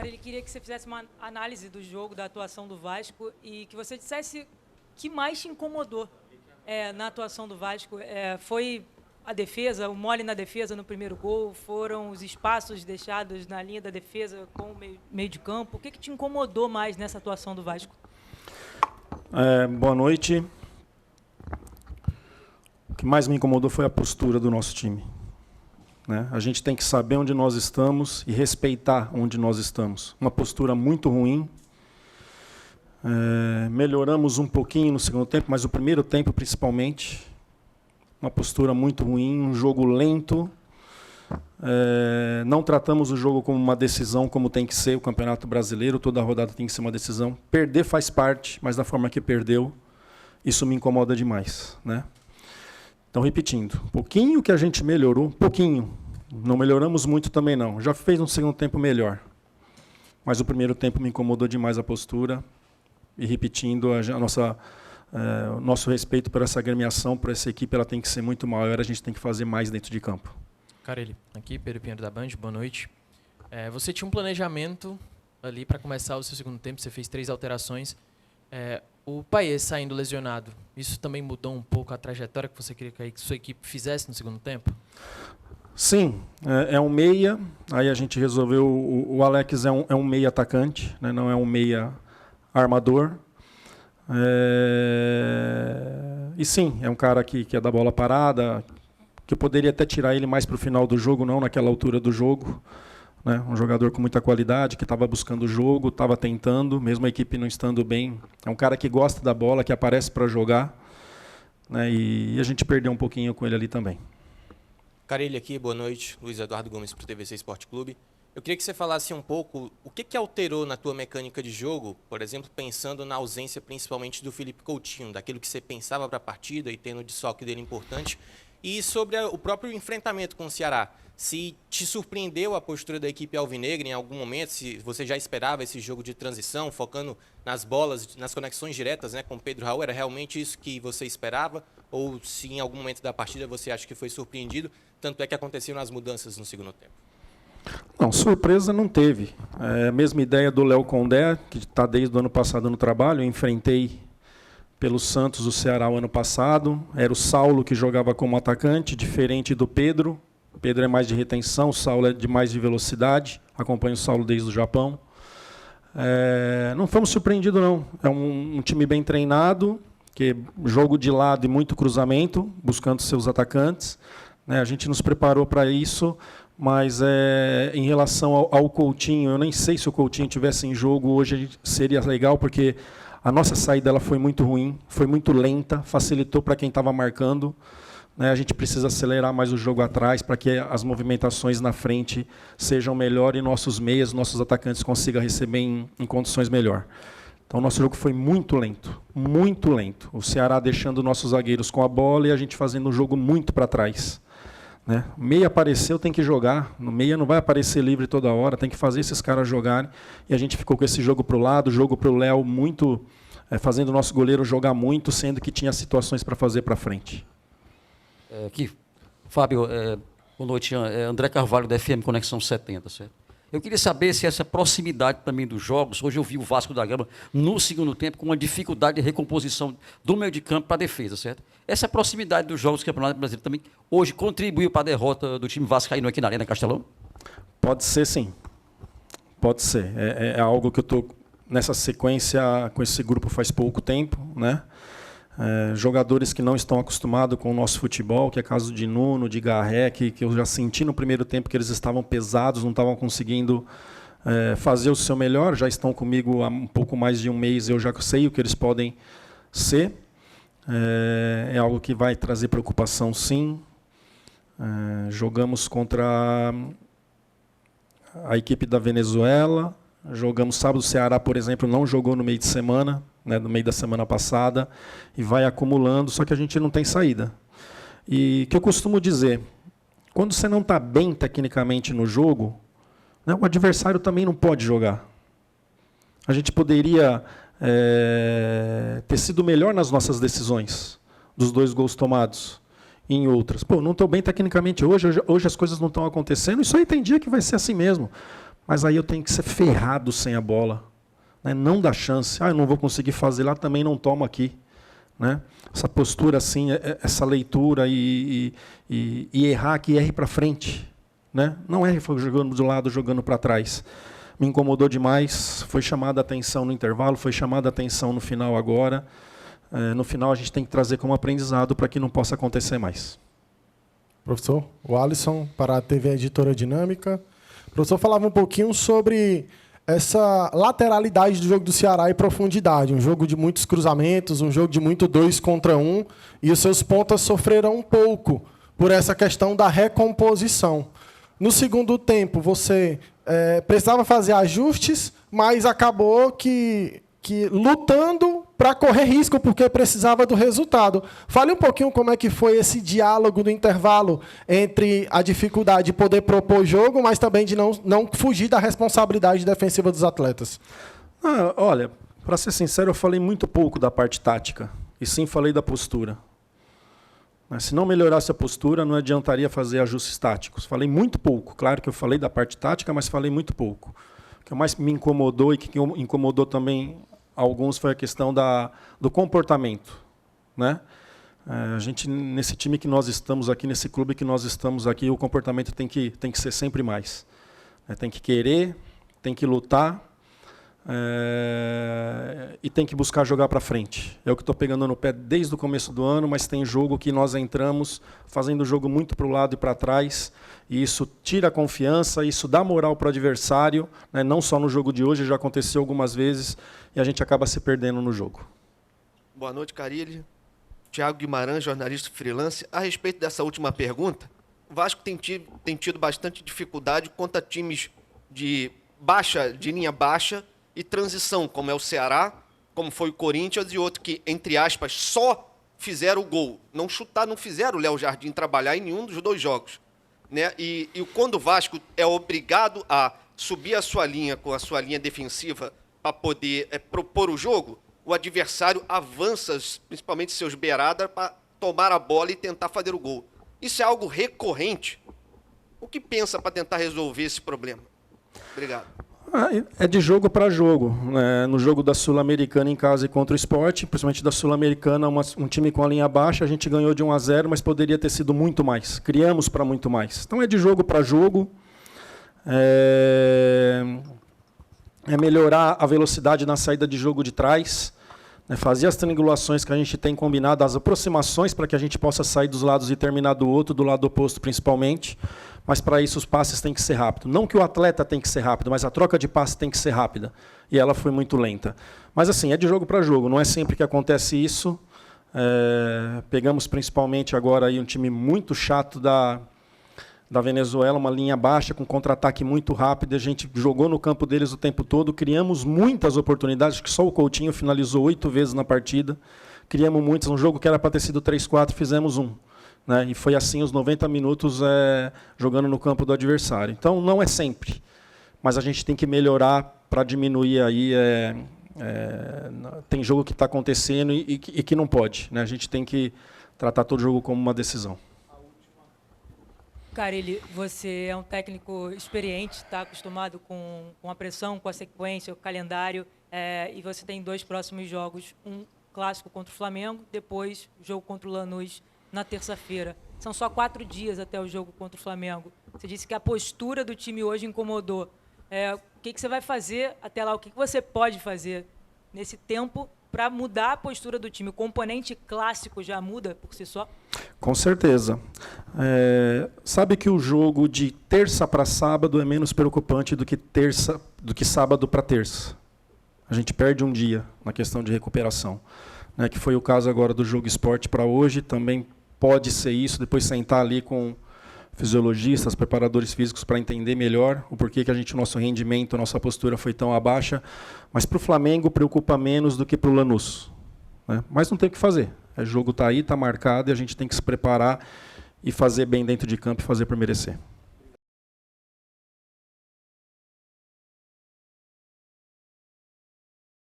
Cara, ele queria que você fizesse uma análise do jogo, da atuação do Vasco e que você dissesse o que mais te incomodou na atuação do Vasco. Foi a defesa, o mole na defesa no primeiro gol? Foram os espaços deixados na linha da defesa com o meio de campo? O que te incomodou mais nessa atuação do Vasco? Boa noite. O que mais me incomodou foi a postura do nosso time. Né? A gente tem que saber onde nós estamos e respeitar onde nós estamos. Uma postura muito ruim. Melhoramos um pouquinho no segundo tempo, mas o primeiro tempo principalmente. Uma postura muito ruim, um jogo lento. Não tratamos o jogo como uma decisão, como tem que ser o Campeonato Brasileiro. Toda rodada tem que ser uma decisão. Perder faz parte, mas da forma que perdeu, isso me incomoda demais. Né? Então, repetindo, pouquinho que a gente melhorou, pouquinho. Não melhoramos muito também, não. Já fez um segundo tempo melhor. Mas o primeiro tempo me incomodou demais a postura. E repetindo, o nosso respeito por essa agremiação, por essa equipe, ela tem que ser muito maior, a gente tem que fazer mais dentro de campo. Carelli, aqui, Pedro Pinheiro da Band, boa noite. Você tinha um planejamento ali para começar o seu segundo tempo, você fez 3 alterações. O Payet saindo lesionado, isso também mudou um pouco a trajetória que você queria que a sua equipe fizesse no segundo tempo? Sim, é um meia, aí a gente resolveu, o Alex é um meia atacante, né, não é um meia armador. E sim, é um cara que é da bola parada, que eu poderia até tirar ele mais para o final do jogo, não naquela altura do jogo. Né? Um jogador com muita qualidade, que estava buscando o jogo, estava tentando, mesmo a equipe não estando bem. É um cara que gosta da bola, que aparece para jogar. Né? E a gente perdeu um pouquinho com ele ali também. Carelli aqui, boa noite. Luiz Eduardo Gomes para o TVC Esporte Clube. Eu queria que você falasse um pouco o que alterou na tua mecânica de jogo, por exemplo, pensando na ausência principalmente do Felipe Coutinho, daquilo que você pensava para a partida e tendo o desfalque dele importante, e sobre o próprio enfrentamento com o Ceará. Se te surpreendeu a postura da equipe alvinegra em algum momento, se você já esperava esse jogo de transição, focando nas bolas, nas conexões diretas, né, com o Pedro Raul, era realmente isso que você esperava? Ou se em algum momento da partida você acha que foi surpreendido, tanto é que aconteceram as mudanças no segundo tempo? Não, surpresa não teve. A mesma ideia do Léo Condé, que está desde o ano passado no trabalho. Eu enfrentei pelo Santos o Ceará o ano passado. Era o Saulo que jogava como atacante, diferente do Pedro. O Pedro é mais de retenção, o Saulo é de mais de velocidade. Acompanho o Saulo desde o Japão. Não fomos surpreendidos, não. É um time bem treinado, que jogo de lado e muito cruzamento, buscando seus atacantes. A gente nos preparou para isso. Mas em relação ao Coutinho, eu nem sei se o Coutinho tivesse em jogo hoje seria legal, porque a nossa saída ela foi muito ruim, foi muito lenta, facilitou para quem estava marcando. A gente precisa acelerar mais o jogo atrás para que as movimentações na frente sejam melhores e nossos meias, nossos atacantes consigam receber em condições melhor. Então o nosso jogo foi muito lento, muito lento. O Ceará deixando nossos zagueiros com a bola e a gente fazendo o jogo muito para trás. Né? Meia apareceu, tem que jogar. No meia não vai aparecer livre toda hora, tem que fazer esses caras jogarem. E a gente ficou com esse jogo para o lado, jogo para o Léo muito, fazendo o nosso goleiro jogar muito, sendo que tinha situações para fazer para frente. Aqui, Fábio, boa noite. André Carvalho, da FM Conexão 70, certo? Eu queria saber se essa proximidade também dos jogos, hoje eu vi o Vasco da Gama no segundo tempo com uma dificuldade de recomposição do meio de campo para a defesa, certo? Essa proximidade dos jogos do Campeonato Brasileiro também hoje contribuiu para a derrota do time vascaíno aqui na Arena Castelão? Pode ser, sim. Pode ser. É algo que eu estou nessa sequência com esse grupo faz pouco tempo, né? Jogadores que não estão acostumados com o nosso futebol, que é caso de Nuno, de Garré, que eu já senti no primeiro tempo que eles estavam pesados, não estavam conseguindo fazer o seu melhor, já estão comigo há um pouco mais de um mês, eu já sei o que eles podem ser. É algo que vai trazer preocupação, sim. Jogamos contra a equipe da Venezuela, jogamos sábado, o Ceará, por exemplo, não jogou no meio de semana, né, no meio da semana passada, e vai acumulando, só que a gente não tem saída. E o que eu costumo dizer, quando você não está bem tecnicamente no jogo, né, o adversário também não pode jogar. A gente poderia ter sido melhor nas nossas decisões, dos 2 gols tomados, e em outras. Não estou bem tecnicamente hoje as coisas não estão acontecendo, isso aí tem dia que vai ser assim mesmo. Mas aí eu tenho que ser ferrado sem a bola. Né? Não dá chance. Eu não vou conseguir fazer lá, também não tomo aqui. Né? Essa postura, assim, essa leitura e errar, que erre para frente. Né? Não erre jogando do lado, jogando para trás. Me incomodou demais. Foi chamada a atenção no intervalo, foi chamada a atenção no final agora. No final a gente tem que trazer como aprendizado para que não possa acontecer mais. Professor, o Alisson, para a TV Editora Dinâmica. O professor falava um pouquinho sobre essa lateralidade do jogo do Ceará e profundidade. Um jogo de muitos cruzamentos, um jogo de muito 2 contra 1. E os seus pontas sofreram um pouco por essa questão da recomposição. No segundo tempo, você precisava fazer ajustes, mas acabou que lutando para correr risco, porque precisava do resultado. Fale um pouquinho como é que foi esse diálogo do intervalo entre a dificuldade de poder propor jogo, mas também de não fugir da responsabilidade defensiva dos atletas. Olha, para ser sincero, eu falei muito pouco da parte tática, e sim falei da postura. Se não melhorasse a postura, não adiantaria fazer ajustes táticos. Falei muito pouco. Claro que eu falei da parte tática, mas falei muito pouco. O que mais me incomodou e que incomodou também alguns foi a questão do comportamento. Né? A gente, nesse time que nós estamos aqui, nesse clube que nós estamos aqui, o comportamento tem que ser sempre mais. Tem que querer, tem que lutar e tem que buscar jogar para frente. É o que estou pegando no pé desde o começo do ano, mas tem jogo que nós entramos fazendo o jogo muito para o lado e para trás, e isso tira a confiança, isso dá moral para o adversário, né? Não só no jogo de hoje, já aconteceu algumas vezes, e a gente acaba se perdendo no jogo. Boa noite, Carilli. Thiago Guimarães, jornalista freelance. A respeito dessa última pergunta, o Vasco tem tido bastante dificuldade contra times de linha baixa e transição, como é o Ceará, como foi o Corinthians, e outro que, entre aspas, só fizeram o gol. Não fizeram o Léo Jardim trabalhar em nenhum dos 2 jogos. Né? E quando o Vasco é obrigado a subir a sua linha com a sua linha defensiva para poder propor o jogo, o adversário avança, principalmente seus beiradas, para tomar a bola e tentar fazer o gol. Isso é algo recorrente. O que pensa para tentar resolver esse problema? Obrigado. É de jogo para jogo. No jogo da Sul-Americana em casa e contra o Sport, principalmente da Sul-Americana, um time com a linha baixa, a gente ganhou de 1-0, mas poderia ter sido muito mais. Criamos para muito mais. Então é de jogo para jogo. É melhorar a velocidade na saída de jogo de trás, fazer as triangulações que a gente tem combinado, as aproximações para que a gente possa sair dos lados e terminar do outro, do lado oposto principalmente. Mas para isso os passes têm que ser rápidos. Não que o atleta tem que ser rápido, mas a troca de passes tem que ser rápida. E ela foi muito lenta. Mas assim, é de jogo para jogo, não é sempre que acontece isso. Pegamos principalmente agora aí um time muito chato da Venezuela, uma linha baixa, com contra-ataque muito rápido. A gente jogou no campo deles o tempo todo, criamos muitas oportunidades, que só o Coutinho finalizou 8 vezes na partida. Criamos muitas, um jogo que era para ter sido 3-4, fizemos 1. Né? E foi assim os 90 minutos jogando no campo do adversário. Então, não é sempre, mas a gente tem que melhorar para diminuir aí. Tem jogo que está acontecendo e que não pode. Né? A gente tem que tratar todo jogo como uma decisão. Carilli, você é um técnico experiente, está acostumado com a pressão, com a sequência, o calendário, e você tem 2 próximos jogos, um clássico contra o Flamengo, depois jogo contra o Lanús na terça-feira. São só 4 dias até o jogo contra o Flamengo. Você disse que a postura do time hoje incomodou. O que você vai fazer até lá? O que você pode fazer nesse tempo para mudar a postura do time? O componente clássico já muda por si só? Com certeza. Sabe que o jogo de terça para sábado é menos preocupante do que sábado para terça. A gente perde um dia na questão de recuperação. Né, que foi o caso agora do jogo Sport para hoje, também pode ser isso, depois sentar ali com fisiologistas, preparadores físicos para entender melhor o porquê que o nosso rendimento, a nossa postura foi tão abaixa, mas para o Flamengo preocupa menos do que para o Lanús. Né? Mas não tem o que fazer, o jogo está aí, está marcado e a gente tem que se preparar e fazer bem dentro de campo e fazer por merecer.